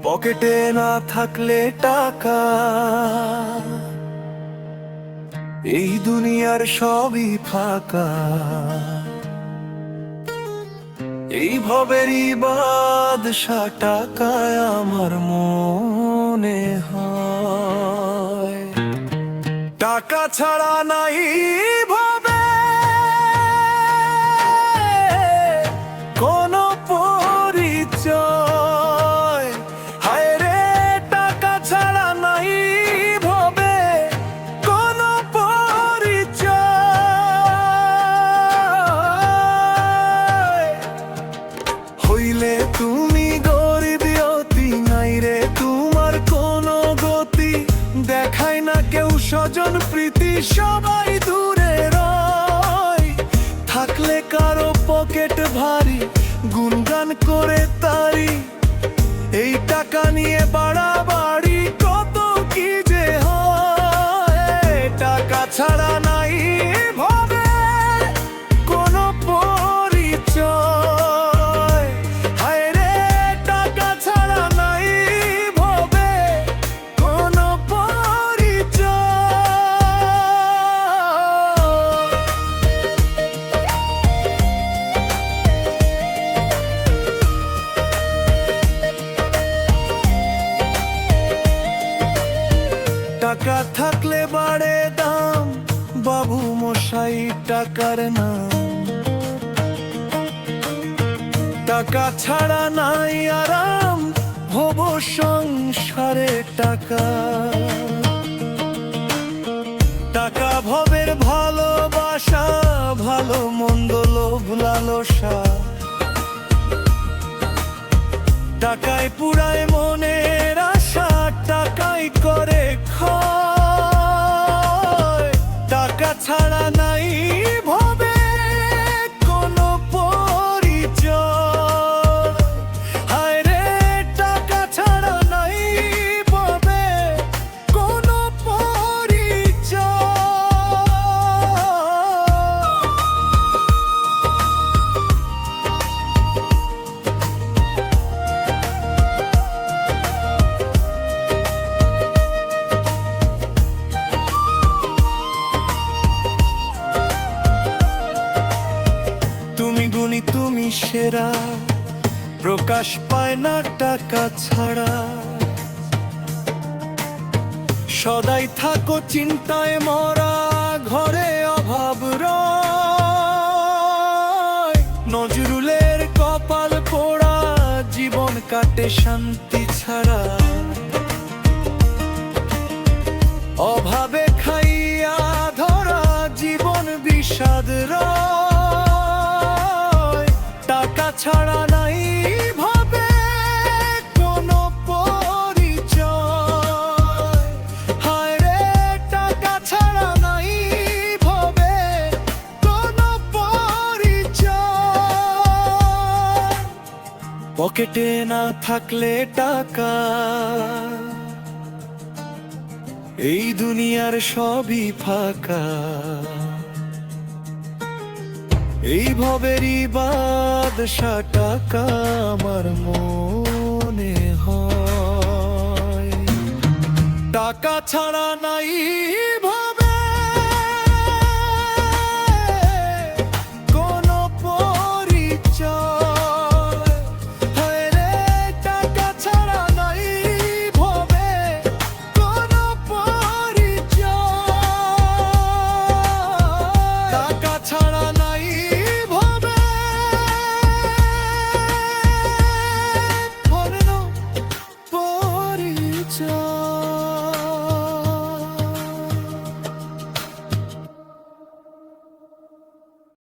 পকেটে না থাকলে টাকা, এই দুনিয়ার সবই ফাঁকা। এই ভবেরই বাদশা টাকায় আমার মনে হয়। টাকা ছাড়া নাই ভাবে কোনো পরিচয়। হায় রে, টাকা ছাড়া নাই ভাবে কোনো পরিচয়। হইলে তুমি গরিবি অতি, নাই রে তোমার কোনো গতি। দেখায় না কেউ স্বজন প্রীতি, সবাই দূরে রয়। থাকলে কারো পকেট ভারী, গুনগান করে তারি। এই টাকা নিয়ে বাড়াবাড়ি কত কি যে হয়। টাকা ছাড়া নাই ভাবে কোনো পরিচয়। হায় রে, টাকা ছাড়া নাই ভাবে কোনো পরিচয়। টাকা থাকলে বাড়ে দাম, বাবু মশাই টাকার নাম। টাকা ছাড়া নাই আরাম, ভব সংসারে টাকা। টাকা ভবের ভালোবাসা, ভালো মন্দ লোভ লালসা। টাকায় পুরায় মনের আশা, টাকাই করে ক্ষয়। টাকা ছাড়া নাই ভাবে কোনো পরিচয়। হায় রে, টাকা ছাড়া নাই ভাবে কোনো পরিচয়। তুমি গুণী, তুমি সেরা, প্রকাশ পায় না টাকা ছাড়া। সদাই থাকো চিন্তায় মরা, ঘরে অভাব রয়। নজরুলের কপাল পোড়া, জীবন কাটে শান্তি ছাড়া। অভাবে খাইয়া ধরা জীবন বিষাদ রয়। টাকা ছাড়া নাই ভাবে কোনো পরিচয়। হায় রে, টাকা ছাড়া নাই ভাবে কোনো পরিচয়। পকেটে না থাকলে টাকা, এই দুনিয়ার সবই ফাঁকা। এই ভবেরই বাদশা টাকা আমার মনে হয়। টাকা ছাড়া নাই